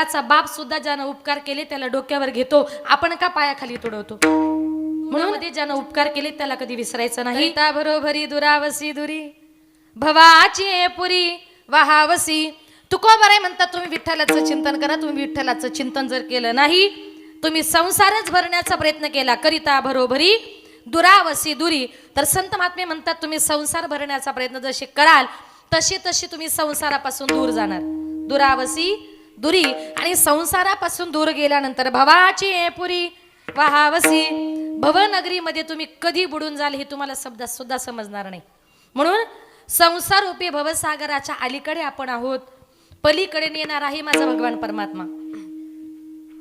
जगाचा बाप सुद्धा ज्यानं उपकार केले त्याला डोक्यावर घेतो, आपण का पायाखाली तुडवतो? म्हणून ज्यानं उपकार केले त्याला कधी विसरायचं नाही. त्या बरोबरी दुरावसी दुरी भवाची पुरी वहावसी. तुकोबाराय म्हणतात तुम्ही विठ्ठलाचं चिंतन करा. तुम्ही विठ्ठलाचं चिंतन जर केलं नाही, तुम्ही संसारच भरण्याचा प्रयत्न केला करिता बरोबरी दुरावसी दुरी, तर संत महात्मे म्हणतात तुम्ही संसार भरण्याचा प्रयत्न जसे कराल तसे तसे तुम्ही संसारापासून दूर जाणार. दुरावसी दुरी. आणि संसारापासून दूर गेल्यानंतर भवाची पुरी वहावसी, भवनगरीमध्ये तुम्ही कधी बुडून जाल हे तुम्हाला शब्दात सुद्धा समजणार नाही. म्हणून संसार रूपी भवसागराच्या अलीकडे आपण आहोत, पलीकडे नेणार आहे माझा भगवान परमात्मा.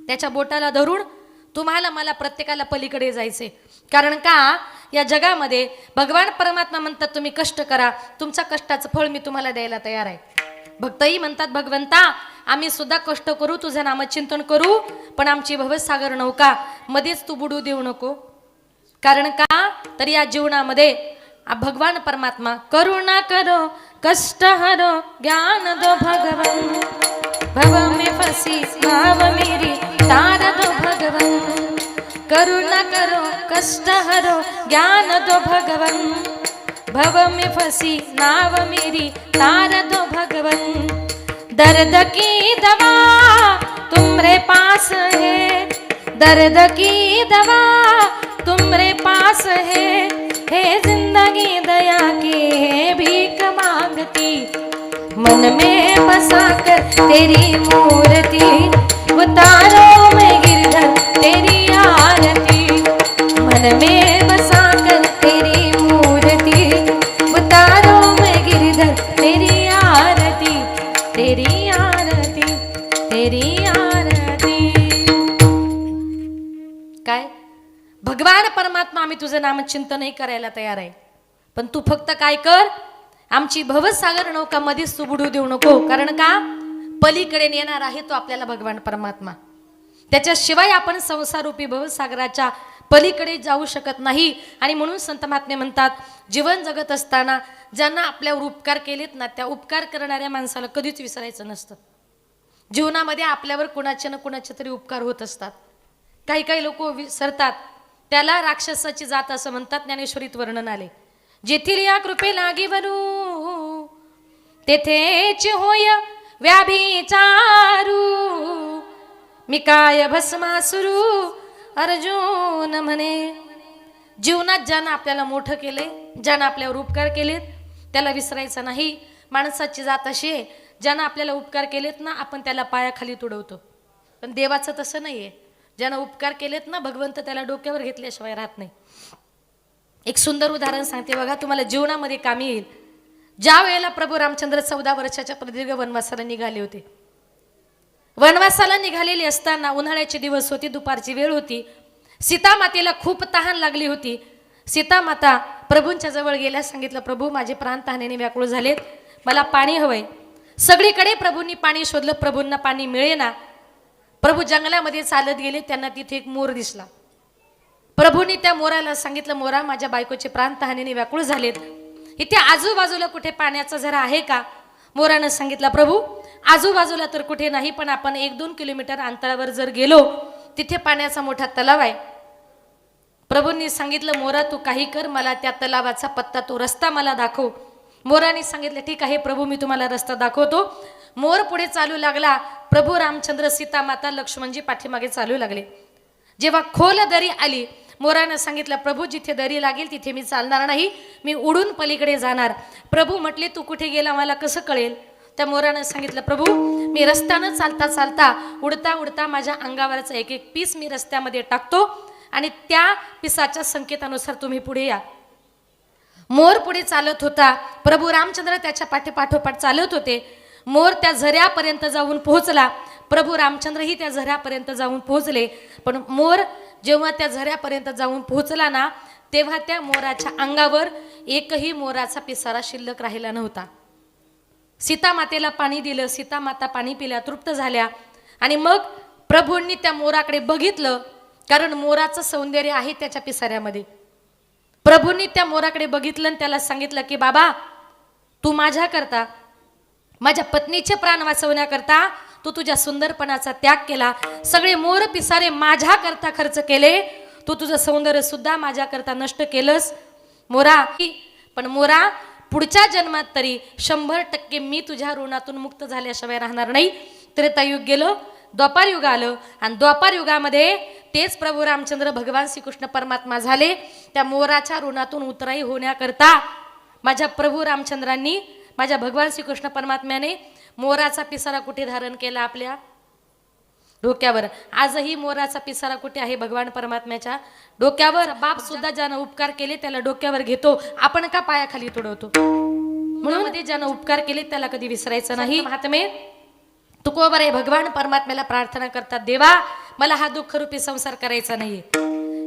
त्याच्या बोटाला धरून तुम्हाला मला प्रत्येकाला पलीकडे जायचे. कारण का या जगामध्ये भगवान परमात्मा म्हणतात तुम्ही कष्ट करा, तुमच्या कष्टाचं फळ मी तुम्हाला द्यायला तयार आहे. भक्तही म्हणतात भगवंता आम्ही सुद्धा कष्ट करू, तुझं नामचिंतन करू, पण आमची भवसागर नौका मध्येच तू बुडू देऊ नको. कारण का तर या जीवनामध्ये भगवान परमात्मा करुणा करो कष्ट हरो ज्ञान दो भगवन, भव में फंसी नाव मेरी तार दो भगवन. करुणा करो कष्ट हरो ज्ञान दो भगवन, भव में फंसी नाव मेरी तार दो भगवन. दर्द की दवा तुम्हारे पास है, दर्द की दवा तुम्हारे पास है जिंदगी दया की भीख मांगती. मन में बसाकर तेरी मूर्ति उतारो मैं गिरधर तेरी आरती. मन में बसाकर तेरी मूर्ति उतारो मैं गिरधर तेरी आरती, तेरी आरती, तेरी आरती. काय भगवान परमात्मा आम्ही तुझं नामचिंतनही करायला तयार आहे, पण तू फक्त काय कर, आमची भवसागर नौका मध्येच तू बुडू देऊ नको. कारण का पलीकडे नेणार आहे तो आपल्याला भगवान परमात्मा. त्याच्याशिवाय आपण संसारूपी भवसागराच्या पलीकडे जाऊ शकत नाही. आणि म्हणून संत महात्मे म्हणतात जीवन जगत असताना ज्यांना आपल्यावर उपकार केलेत ना, त्या उपकार करणाऱ्या माणसाला कधीच विसरायचं नसतं. जीवनामध्ये आपल्यावर कुणाचे ना कुणाचे तरी उपकार होत असतात. काही काही लोक विसरतात, त्याला राक्षसाची जात असं म्हणतात. ज्ञानेश्वरीत वर्णन आले, जेथील या कृपे लागी वरू तेथेच होय व्याभिचारू. मी काय भस्मासुरू अर्जुन म्हणे. जीवनात ज्यानं आपल्याला मोठं केले, ज्यानं आपल्यावर उपकार केलेत त्याला विसरायचं नाही. माणसाची जात अशी आहे, ज्यानं आपल्याला उपकार केलेत ना आपण त्याला पायाखाली तुडवतो. पण देवाचं तसं नाही आहे. ज्यानं उपकार केलेत ना भगवंत त्याला डोक्यावर घेतल्याशिवाय राहत नाही. एक सुंदर उदाहरण सांगते बघा, तुम्हाला जीवनामध्ये कामी येईल. ज्या वेळेला प्रभू रामचंद्र 14 वर्षाच्या प्रदीर्घ वनवासाला निघाले होते, वनवासाला निघालेली असताना उन्हाळ्याचे दिवस होते, दुपारची वेळ होती. सीता मातेला खूप तहान लागली होती. सीता माता प्रभूंच्या जवळ गेल्या, सांगितलं प्रभू माझे प्राण तहानेने व्याकुळ झालेत, मला पाणी हवंय. सगळीकडे प्रभूंनी पाणी शोधलं, प्रभूंना पाणी मिळेना. प्रभू जंगलामध्ये चालत गेले, त्यांना तिथे एक मोर दिसला. प्रभूंनी त्या मोराला सांगितलं मोरा माझ्या बायकोचे प्राण तहानेने व्याकुळ झालेत, इथे आजूबाजूला कुठे पाण्याचा झरा आहे का? मोरानं सांगितलं प्रभू आजूबाजूला तर कुठे नाही, पण आपण 1-2 किलोमीटर अंतरावर जर गेलो तिथे पाण्याचा मोठा तलाव आहे. प्रभूंनी सांगितलं मोरा तू काही कर, मला त्या तलावाचा पत्ता तो रस्ता मला दाखव. मोराने सांगितलं ठीक आहे प्रभू मी तुम्हाला रस्ता दाखवतो. मोर पुढे चालू लागला, प्रभू रामचंद्र सीता माता लक्ष्मणजी पाठीमागे चालू लागले. जेव्हा खोल दरी आली, मोरानं सांगितलं प्रभू जिथे दरी लागेल तिथे मी चालणार नाही, मी उडून पलीकडे जाणार. प्रभू म्हटले तू कुठे गेला मला कसं कळेल? त्या मोरानं सांगितलं प्रभू मी रस्त्यानं चालता चालता उडता उडता माझ्या अंगावरचा एक एक पीस मी रस्त्यामध्ये टाकतो आणि त्या पिसाच्या संकेतानुसार तुम्ही पुढे या. मोर पुढे चालत होता, प्रभू रामचंद्र त्याच्या पाठोपाठ चालत होते. मोर त्या झऱ्यापर्यंत जाऊन पोहोचला, प्रभू रामचंद्रही त्या झऱ्यापर्यंत जाऊन पोहोचले. पण मोर जेव्हा त्या झऱ्यापर्यंत जाऊन पोहोचला ना, तेव्हा त्या मोराच्या अंगावर एकही मोराचा पिसारा शिल्लक राहिला नव्हता. सीता मातेला पाणी दिलं, सीता माता पाणी पिल्या, तृप्त झाल्या. आणि मग प्रभूंनी त्या मोराकडे बघितलं, कारण मोराचं सौंदर्य आहे त्याच्या पिसाऱ्यामध्ये. प्रभूंनी त्या मोराकडे बघितलं आणि त्याला सांगितलं की बाबा तू माझ्या करता, माझ्या पत्नीचे प्राण वाचवण्याकरता तू तुझ्या सुंदरपणाचा त्याग केला, सगळे मोर पिसारे माझ्या करता खर्च केले, तू तुझं सौंदर्य सुद्धा माझ्या करता नष्ट केलंस मोरा. पण मोरा, पुढच्या जन्मात तरी 100% मी तुझ्या ऋणातून मुक्त झाल्याशिवाय राहणार नाही. त्रेतायुग गेलं, द्वापार युग आलं आणि द्वापार युगामध्ये तेच प्रभू रामचंद्र भगवान श्रीकृष्ण परमात्मा झाले. त्या मोराच्या ऋणातून उतराई होण्याकरता माझ्या प्रभू रामचंद्रांनी, माझ्या भगवान श्रीकृष्ण परमात्म्याने मोराचा पिसारा कुठे धारण केला? आपल्या डोक्यावर. आजही मोराचा पिसारा कुठे आहे? भगवान परमात्म्याच्या डोक्यावर. बाप सुद्धा ज्यानं उपकार केले त्याला डोक्यावर घेतो, आपण का पायाखाली तुडवतो? म्हणून ते ज्यानं उपकार केले त्याला कधी विसरायचं नाही. महात्मे तुकोबारे भगवान परमात्म्याला प्रार्थना करतात, देवा मला हा दुःखरूपी संसार करायचा नाहीये,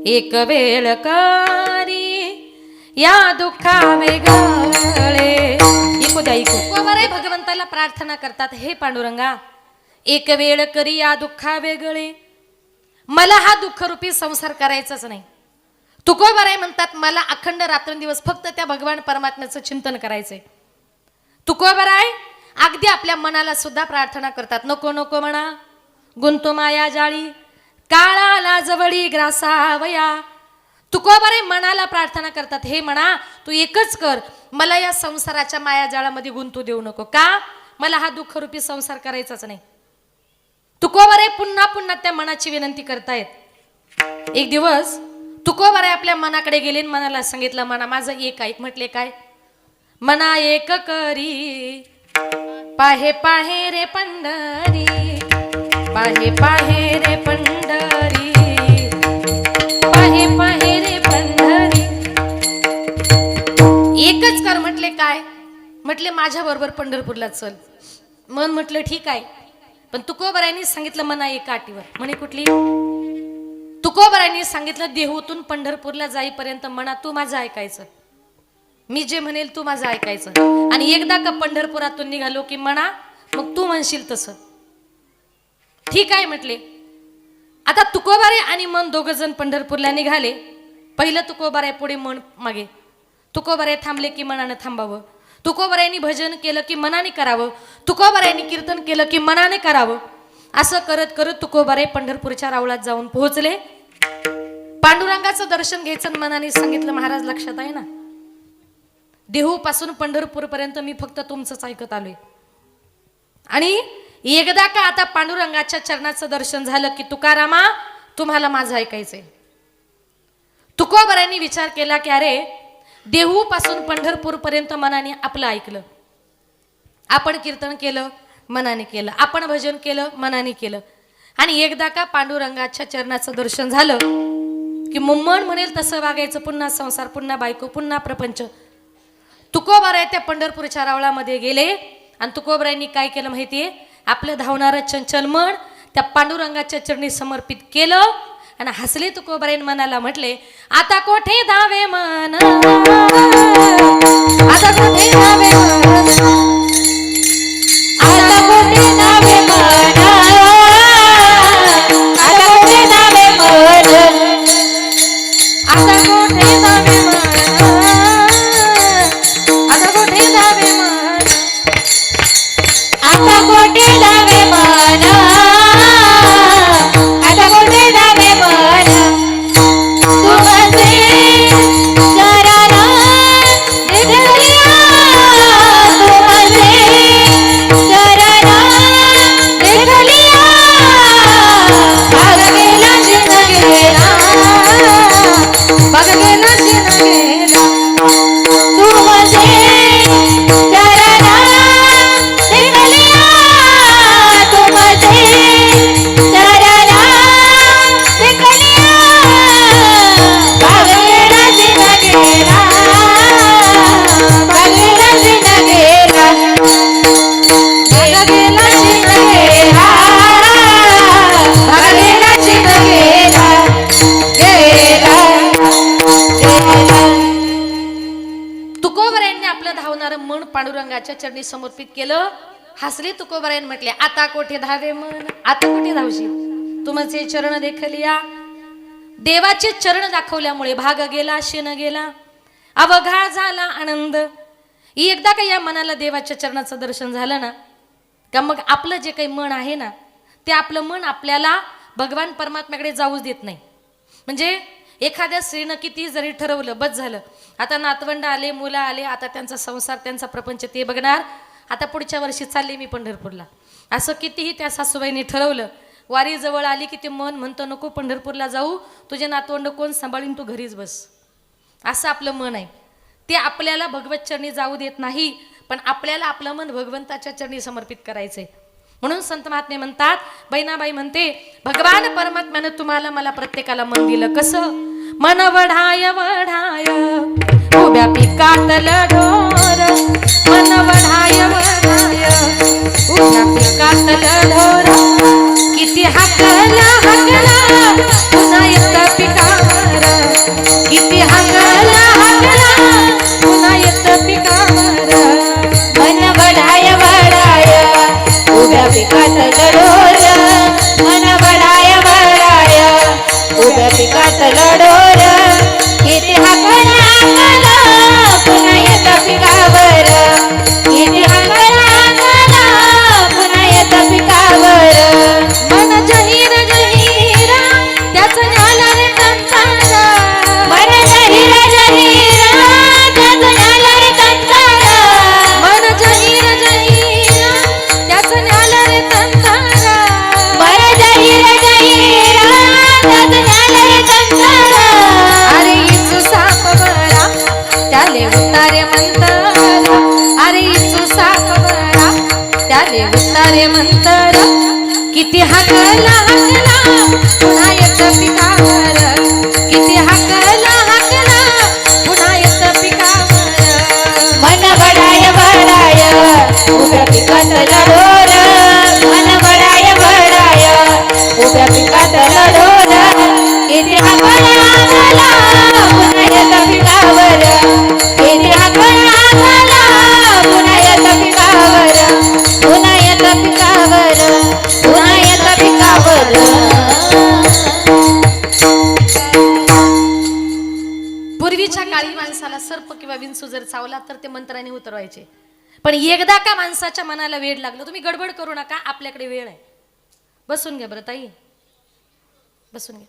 एक वेळ करी या दुःखा वेगळे. ऐकू द्या, ऐकू. तुकोबारे भगवंताला प्रार्थना करतात, हे पांडुरंगा एक वेळ करी या दुःखा वेगळे, मला हा दुःखरूपी संसार करायचाच नाही. तुकोबाराय म्हणतात, मला अखंड रात्रंदिवस फक्त त्या भगवान परमात्म्याचं चिंतन करायचंय. तुकोबाराय अगदी आपल्या मनाला सुद्धा प्रार्थना करतात, नको नको म्हणा गुंतो माया जाळी, काळाला जवळी ग्रासावया. तुकोबाराय मनाला प्रार्थना करतात, हे म्हणा तू एकच कर, मला या संसाराच्या माया जाळामध्ये गुंतू देऊ नको. का? मला हा दुःखरूपी संसार करायचाच नाही. तुकोबाराय पुन्हा पुन्हा त्या मनाची विनंती करतायत. एक दिवस तुकोबाराय आपल्या मनाकडे गेले, मनाला सांगितलं, मना माझं एक ऐक. म्हटले काय? मना एक करी पाहे पाहे रे पंढरी, पाहे पाहे रे पंढरी, पाहे पाहे रे पंढरी. एकच कर. म्हटले काय? म्हटले माझ्या बरोबर पंढरपूरला चल. मन म्हटलं ठीक आहे, पण तुकोबारायांनी सांगितलं मना एका अटीवर. म्हणे कुठली? तुकोबारायांनी सांगितलं, देहूतून पंढरपूरला जाईपर्यंत मना तू माझं ऐकायचं, मी जे म्हणेल तू माझं ऐकायचं, आणि एकदा का पंढरपुरातून निघालो की म्हणा मग तू म्हणशील तसं. ठीक आहे म्हटले. आता तुकोबाराय आणि मन दोघ जण पंढरपूरला निघाले. पहिलं तुकोबाराय पुढे, मन मागे. तुकोबाराय थांबले की मनानं थांबावं, तुकोबारायांनी भजन केलं की मनाने करावं, तुकोबारायांनी कीर्तन केलं की मनाने करावं. असं करत करत तुकोबाराय पंढरपूरच्या रावळात जाऊन पोहोचले. पांडुरंगाचं दर्शन घ्यायचं मनाने सांगितलं. महाराज लक्षात आहे ना, देहू पासून पंढरपूर पर्यंत मी फक्त तुमचंच ऐकत आलोय, आणि एकदा का आता पांडुरंगाच्या चरणाचं दर्शन झालं की तुकारामा तुम्हाला माझं ऐकायचंय. तुकोबारायांनी विचार केला की अरे देहू पासून पंढरपूर पर्यंत मनाने आपलं ऐकलं, आपण कीर्तन केलं मनाने केलं, आपण भजन केलं मनाने केलं, आणि एकदा का पांडुरंगाच्या चरणाचं दर्शन झालं की मन म्हणेल तसं वागायचं. पुन्हा संसार, पुन्हा बायको, पुन्हा प्रपंच. तुकोबाराय त्या पंढरपूरच्या रावळामध्ये गेले आणि तुकोबारायांनी काय केलं माहितीये? आपलं धावणारं चंचल मन त्या पांडुरंगाच्या चरणी समर्पित केलं आणि हसले. तुकोबाराय मनाला म्हटले, आता कोठे धावे मन, आता कोठे धावे मन, आता कोठे धावे मन, आता कोठे धावे मन, आता कोठे धावे मन, आता कोठे धावे मन, आता कोठे धावे मन, आता कोठे धावे मन. तुमचे चरण देखलिया, तुमचे चरण देखलिया, भाग गेला जिन गेला, भाग गेला जिन गेला. तुमचे चरण देखलिया, तुमचे चरण देखलिया, भाग गेला जिन गेला, भाग गेला जिन गेला, भाग गेला जिन गेला, भाग गेला जिन गेला, गेला गेला. तुकोबारायांनी आपलं धावणारं मन पांडुरंगाच्या चरणी समर्पित केलं. हसले तुकोबारायन म्हटले, आता कोठे धावे मन, आता कोठे धावशील, तुमचे चरण देखलिया. देवाचे चरण दाखवल्यामुळे भाग गेला शेण गेला, अवघा झाला आनंद. एकदा का या मनाला देवाच्या चरणाचं दर्शन झालं ना, का मग आपलं जे काही मन आहे ना, ते आपलं मन आपल्याला भगवान परमात्म्याकडे जाऊच देत नाही. म्हणजे एखाद्या स्त्रीनं किती जरी ठरवलं बस झालं, आता नातवंड आले, मुलं आले, आता त्यांचा संसार त्यांचा प्रपंच ते बघणार, आता पुढच्या वर्षी चालले मी पंढरपूरला, असं कितीही त्या सासूबाईंनी ठरवलं, वारी जवळ आली की ते मन म्हणतं नको पंढरपूरला जाऊ, तुझे नातवंड कोण सांभाळीन, तू घरीच बस. असं आपलं मन आहे, ते आपल्याला भगवत चरणी जाऊ देत नाही. पण आपल्याला आपलं मन भगवंताच्या चरणी समर्पित करायचंय. म्हणून संत महात्मे म्हणतात, बहिणाबाई म्हणते, भगवान परमात्म्यानं तुम्हाला मला प्रत्येकाला मन दिलं. कसं? मन वढाय वढाय उभ्या पिकातल ढोर, मन वढाय वढाय उभ्या पिकातल ढोर, किती हाकला हाकला पुन्हा येत पिकावर, किती हाकला हाकला पुन्हा येत पिकावर. मन वढाय वढाय उभ्या पिकातल ढोर, मन वढाय वढाय उभ्या पिकातल ढोर, किती हाकला हाकला पुन्हा येत पिकावर, किती हाकला हाकला पुन्हा येत पिकावर. मन जहीर जहीरा त्याच न्याला रे तंतारा, मन जहीर जहीरा त्याच न्याला रे तंतारा, मन जहीर जहीरा त्याच न्याला रे तंतारा, मन जहीर जहीरा त्याच न्याला रे तंतारा. अरे इचू साप बळा त्याले उतारे म्हणतर, अरे इचू साप बळा त्याले उतारे म्हणतर, किती हाकला हाकला पुन्हा येत पिकावर, किती हाकला हाकला पुन्हा येत पिकावर. मन वढाय वढाय उभ्या पिकातल ढोर, मन वढाय वढाय उभ्या पिकातल ढोर, किती हाकला हाकला पुन्हा येत पिकावर, किती हाकला हाकला पुन्हा येत पिकावर, पुन्हा येत पिकावर, पुन्हा येत पिकावर. पूर्वीच्या काळी माणसाला सर्प किंवा विंचू जर चावला तर ते मंत्राने उतरवायचे. पण एकदा का माणसाच्या मनाला वेड लागलं, तुम्ही गडबड करू नका, आपल्याकडे वेळ आहे. बसून घ्या बरं ताई, बसून घ्या.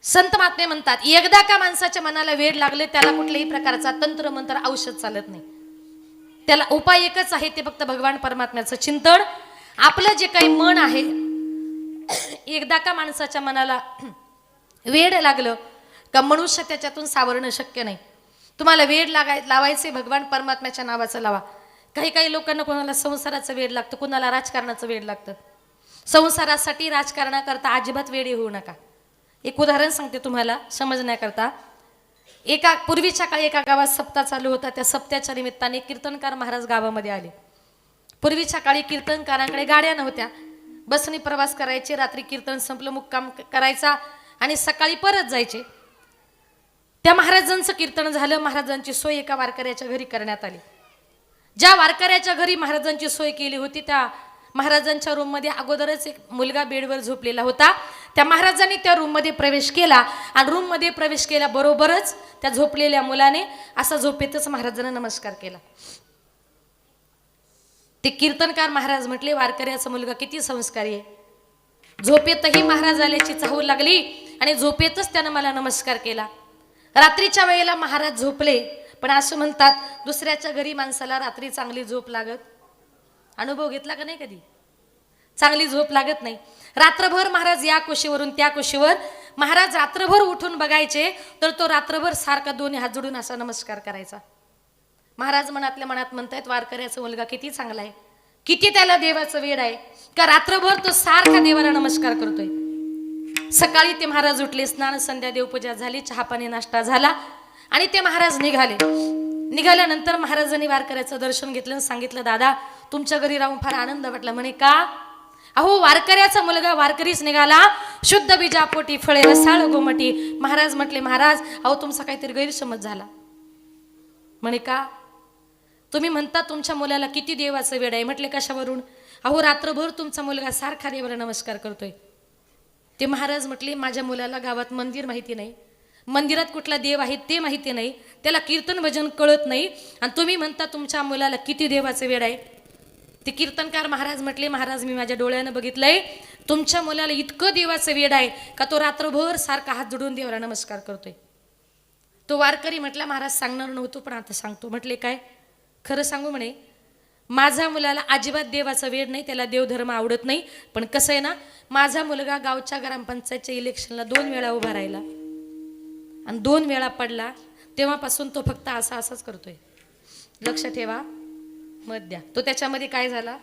संत महात्मे म्हणतात, एकदा का माणसाच्या मनाला वेड लागले, त्याला कुठल्याही प्रकारचा तंत्र मंत्र औषध चालत नाही. त्याला उपाय एकच आहे, ते फक्त भगवान परमात्म्याचं चिंतन. आपलं जे काही मन आहे, एकदा का माणसाच्या मनाला वेड लागलं का मनुष्य त्याच्यातून सावरणं शक्य नाही. तुम्हाला वेड लावायचे भगवान परमात्म्याच्या नावाचं लावा. काही काही लोकांना कोणाला संसाराचं वेड लागतं, कोणाला राजकारणाचं वेड लागतं. संसारासाठी राजकारणाकरता अजिबात वेडे होऊ नका. एक उदाहरण सांगते तुम्हाला समजण्याकरता. एका पूर्वीच्या काळी एका गावात सप्ताह चालू होता. त्या सप्त्याच्या निमित्ताने कीर्तनकार महाराज गावामध्ये आले. पूर्वीच्या काळी कीर्तनकारांकडे गाड्या नव्हत्या, बसने प्रवास करायचे, रात्री कीर्तन संपलं मुक्काम करायचा आणि सकाळी परत जायचे. त्या महाराजांचं कीर्तन झालं. महाराजांची सोय एका वारकऱ्याच्या घरी करण्यात आली. ज्या वारकऱ्याच्या घरी महाराजांची सोय केली होती, त्या महाराजांच्या रूममध्ये अगोदरच एक मुलगा बेडवर झोपलेला होता. त्या महाराजांनी त्या रूममध्ये प्रवेश केला आणि रूममध्ये प्रवेश केल्याबरोबरच त्या झोपलेल्या मुलाने असा झोपेतच महाराजांना नमस्कार केला. ते कीर्तनकार महाराज म्हटले, वारकऱ्याचा मुलगा किती संस्कारी आहे. झोपेतही महाराज आल्याची चाहूल लागली आणि झोपेतच त्यानं मला नमस्कार केला. रात्रीच्या वेळेला महाराज झोपले, पण असं म्हणतात दुसऱ्याच्या घरी माणसाला रात्री चांगली झोप लागत. अनुभव घेतला का नाही कधी? चांगली झोप लागत नाही. रात्रभर महाराज या कुशीवरून त्या कुशीवर, महाराज रात्रभर उठून बघायचे तर तो रात्रभर सारखा दोन्ही हात जोडून असा नमस्कार करायचा. महाराज मनातल्या मनात म्हणतायत, वारकऱ्याचा मुलगा किती चांगला आहे, किती त्याला देवाचं वेड आहे का रात्रभर तो सारखा देवाला नमस्कार करतोय. सकाळी ते महाराज उठले, स्नान संध्या देवपूजा झाली, चहापाणी नाश्ता झाला आणि ते महाराज निघाले. निघाल्यानंतर महाराजांनी वारकऱ्याचं दर्शन घेतलं. सांगितलं, दादा तुमच्या घरी राहून फार आनंद वाटला. म्हणे का? अहो वारकऱ्याचा मुलगा वारकरीच निघाला, शुद्ध बीजापोटी फळे रसाळ गोमटी. महाराज म्हटले, महाराज अहो तुमचा काहीतरी गैरसमज झाला. म्हणे का? तुम्ही म्हणता तुमच्या मुलाला किती देवाचं वेड आहे. म्हटले कशावरून? अहो रात्रभर तुमचा मुलगा सारखा देवाला नमस्कार करतोय. ते महाराज म्हटले, माझ्या मुलाला गावात मंदिर माहिती नाही, मंदिरात कुठला देव आहे ते माहिती नाही, त्याला कीर्तन भजन कळत नाही, आणि तुम्ही म्हणता तुमच्या मुलाला किती देवाचं वेड आहे. ते कीर्तनकार महाराज म्हटले, महाराज मी माझ्या डोळ्यानं बघितलंय, तुमच्या मुलाला इतकं देवाचं वेड आहे का तो रात्रभर सारखा हात जोडून देवाला नमस्कार करतोय. तो वारकरी म्हटला, महाराज सांगणार नव्हतो पण आता सांगतो. म्हटले काय? खरं सांगू म्हणे, माझ्या मुलाला अजिबात देवाचा वेड नाही, त्याला देवधर्म आवडत नाही. पण कसं आहे ना, माझा मुलगा गावच्या ग्रामपंचायतच्या इलेक्शनला 2 वेळा उभा राहिला आणि 2 वेळा पडला. तेव्हापासून तो फक्त असाच करतोय. लक्ष ठेवा, मत द्या. तो त्याच्यामध्ये काय झाला?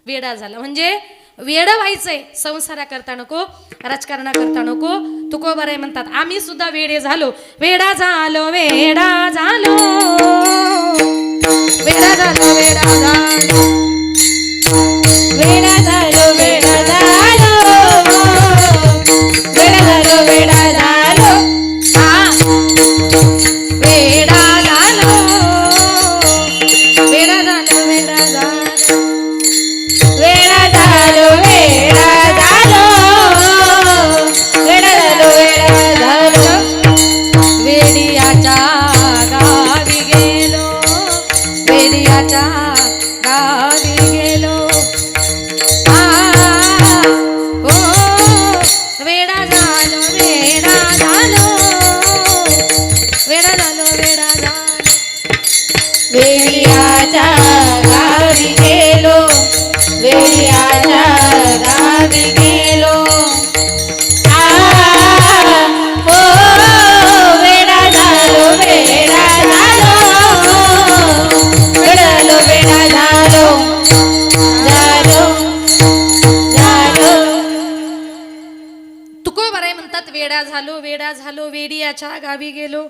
वेडा झाला. म्हणजे वेडं व्हायचंय, संसारा करता नको, राजकारणा करता नको. तुकोबाराय म्हणतात, आम्ही सुद्धा वेडे झालो, वेडा झालो, वेडा झालो, वेडा झालो, वेडा झालो, वेडा झालो, वेडा झालो, वेडा झालो, वेडा झालो, हा वेडा झालो, वेडा झालो, वेडा झालो, वेडा झालो, वेडा झालो, वेडा झालो, वेडा झालो, वेडियाच्या गावी गेलो, वेडियाच्या गावी गेलो, हो वेडा झालो, वेडा झालो, वेडा झालो, वेडा झालो. वेडियाच्या गावी गेलो, वेडियाच्या गावी गेलो, हो वेडा झालो, वेडा झालो, वेडा झालो, वेडा झालो, झालो, झालो. तुकोबाराय म्हणतात, वेडा झालो, वेडा झालो, वेडियाच्या गावी गेलो.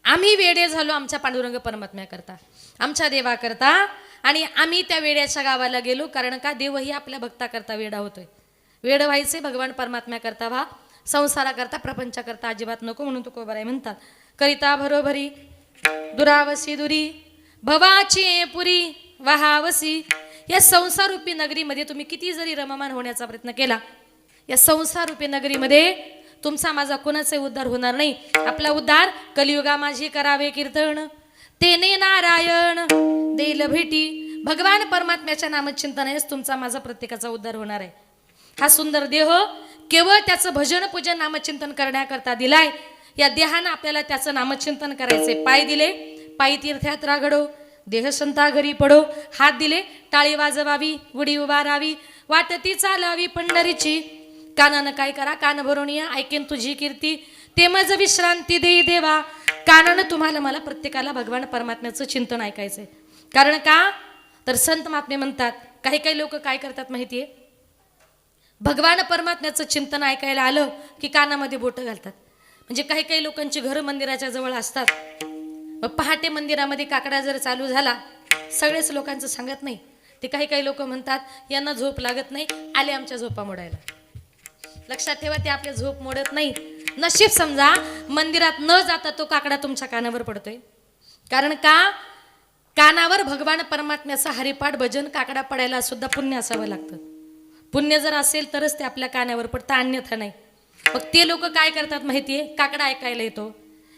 आम्ही वेडे झालो आमच्या पांडुरंग परमात्म्याकरता, आमच्या देवाकरता. आणि आम्ही त्या वेड्याच्या गावाला गेलो. कारण का? देवही आपल्या भक्ताकरता वेडा होतोय. वेड व्हायचे भगवान परमात्म्याकरता व्हा, संसाराकरता प्रपंचाकरता अजिबात नको. म्हणून तुकोबाराय म्हणतात, करिता भरोभरी दुरावसी दुरी, भवाची पुरी वहावसी. या संसारूपी नगरीमध्ये तुम्ही किती जरी रममान होण्याचा प्रयत्न केला, या संसारूपी नगरीमध्ये तुमचा माझा कोणाचा उद्धार होणार नाही. आपला उद्धार कलियुगा माझी करावे कीर्तन, तेने नारायण देईल भेटी. भगवान परमात्म्याच्या नामचिंतनानेच तुमचा माझा प्रत्येकाचा उद्धार होणार आहे. हा सुंदर देह केवळ त्याचं भजन पूजन नामचिंतन करण्याकरता दिलाय. या देहानं आपल्याला त्याचं नामचिंतन करायचंय. पाय दिले, पायी तीर्थयात्रा घडो, देह संता घरी पडो. हात दिले, टाळी वाजवावी, गुढी उभारावी, वाटती चालावी पंढरीची. कानानं काय करा, कान भरून या, ऐकेन तुझी कीर्ती, ते मज विश्रांती देई देवा. कानानं तुम्हाला मला प्रत्येकाला भगवान परमात्म्याचं चिंतन ऐकायचंय. कारण का? तर संत महात्मे म्हणतात, काही काही लोक काय करतात माहितीये, भगवान परमात्म्याचं चिंतन ऐकायला आलं की कानामध्ये बोटं घालतात. म्हणजे काही काही लोकांची घरं मंदिराच्या जवळ असतात. मग पहाटे मंदिरामध्ये काकडा जर चालू झाला, सगळेच लोकांचं सांगत नाही, ते काही काही लोक म्हणतात यांना झोप लागत नाही, आले आमच्या झोपा मोडायला. लक्षात ठेवा, ते आपल्या झोप मोडत नाही. नशीब समजा मंदिरात न जाता तो काकडा तुमच्या कानावर पडतोय. कारण का? कानावर भगवान परमात्म्याचा हरिपाठ भजन काकडा पडायला सुद्धा पुण्य असावं लागतं. पुण्य जर असेल तरच ते आपल्या कानावर पडतं, अन्यथा नाही. मग ते लोक काय करतात माहितीये, काकडा ऐकायला येतो,